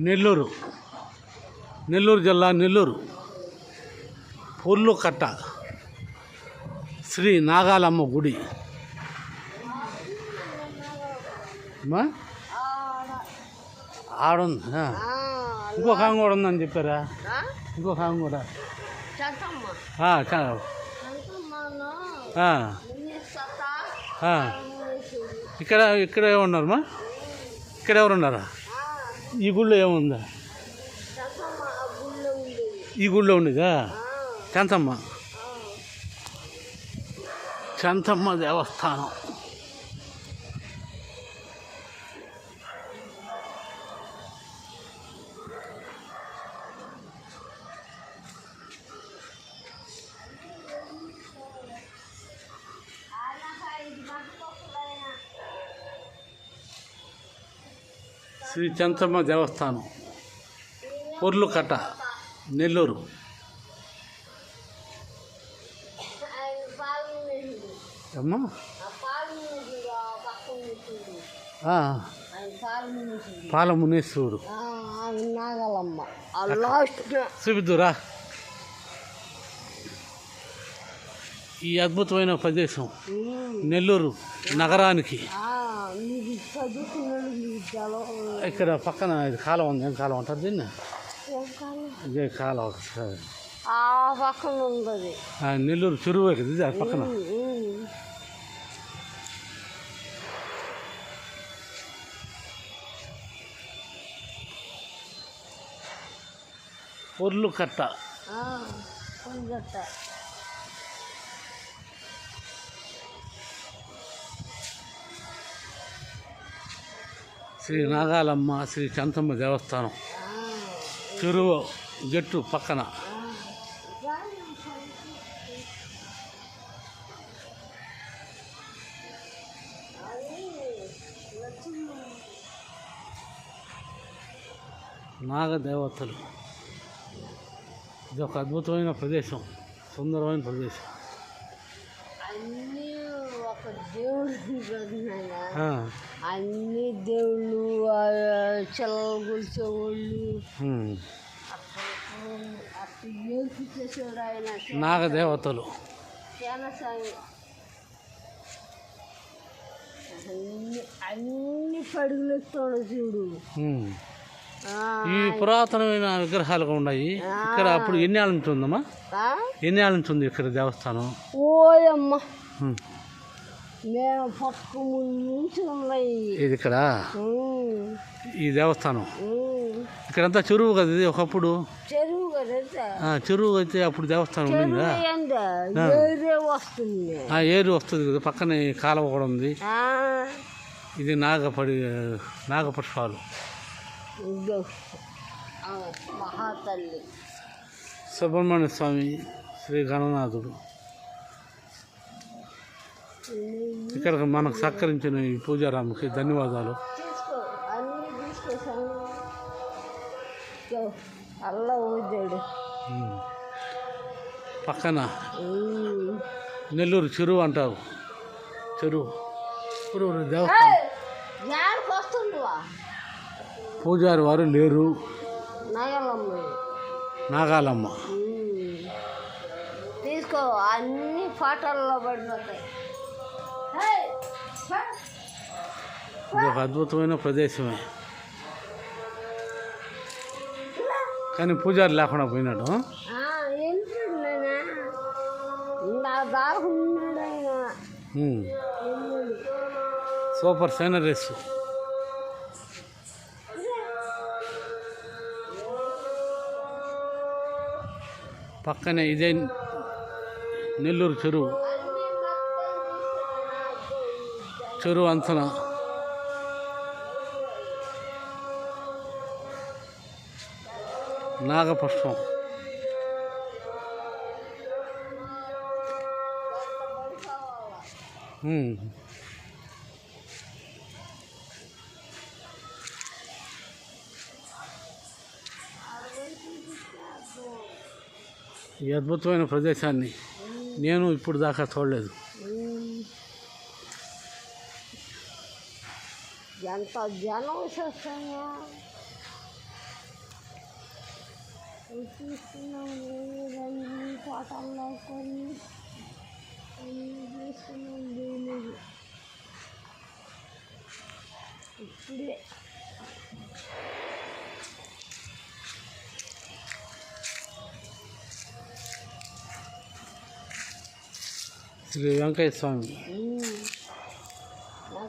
నెల్లూరు జిల్లా నెల్లూరు పొర్లుకట్ట శ్రీ నాగాలమ్మ గుడి. ఆడుంది. ఇంకొక ఆమె కూడా ఉందని చెప్పారా? ఇంకొక ఆమె కూడా ఇక్కడ ఏమన్నారమ్మా? ఇక్కడ ఎవరు ఉన్నారా? ఈ గుళ్ళో ఏముందా? ఈ గుళ్ళో ఉండేదా? చంతమ్మ దేవస్థానం. శ్రీ చంతమ్మ దేవస్థానం, పొర్లుకట్ట, నెల్లూరు. అమ్మా పాలమునీశ్వరుడు చూపిద్దురా. ఈ అద్భుతమైన ప్రదేశం నెల్లూరు నగరానికి. ఇక్కడ పక్కన ఇది కాలం ఉంది. ఏం కాలం అంటారు దీన్ని? ఇదే కాలం పక్కన ఉంది. నెల్లూరు చెరువు కదా ఇది. అది పక్కన పొర్లుకట్ట. శ్రీ నాగాలమ్మ శ్రీ చంతమ్మ దేవస్థానం చెరువు గట్టు పక్కన. నాగదేవతలు. ఇది ఒక అద్భుతమైన ప్రదేశం, సుందరమైన ప్రదేశం. అన్ని దేవుళ్ళు చెల్లలు కొలిచేవాళ్ళు నాగదేవతలు. అన్ని పడుగులు ఎత్తాడు చూడు. ఈ పురాతనమైన విగ్రహాలు ఉన్నాయి ఇక్కడ. అప్పుడు ఎన్ని ఏళ్ళ నుంచి ఉందమ్మా? ఎన్ని ఏళ్ళ నుంచి ఉంది ఇక్కడ దేవస్థానం? ఓయమ్మ, మేము పక్క ముందు నుంచి ఉన్నాయి ఇది ఇక్కడ. ఈ దేవస్థానం ఇక్కడంతా చెరువు కదా ఇది ఒకప్పుడు. చెరువు కదా, చెరువు అయితే అప్పుడు దేవస్థానం ఉండిందా? ఏరు వస్తుంది కదా, పక్కనే కాలువ కూడా ఉంది. ఇది నాగపుష్పాలు. మహాతల్లి సుబ్రహ్మణ్య స్వామి, శ్రీ గణనాథుడు. ఇక్కడ మనకు సహకరించిన ఈ పూజారాముకి ధన్యవాదాలు. పక్కన నెల్లూరు చెరువు అంటారు. చెరువు దేవస్థానం. పూజారి వారు లేరు. నాగాలమ్మ తీసుకో, అన్ని పాటల్లో పడిపోతాయి. ఇది ఒక అద్భుతమైన ప్రదేశమే, కానీ పూజారి లేకుండా పోయినాడు. Super sceneries. పక్కనే ఇదే నెల్లూరు చెరువు అంచనా. నాగపుష్పం. ఈ అద్భుతమైన ప్రదేశాన్ని నేను ఇప్పుడు దాకా చూడలేదు. ఎంత జనం వస్తున్నా తీసుకున్నాం అన్ని ఫోటోల్లో కొన్ని తీసుకున్నాం దేవుడు ఇప్పుడే శ్రీ వెంకయ్య స్వామి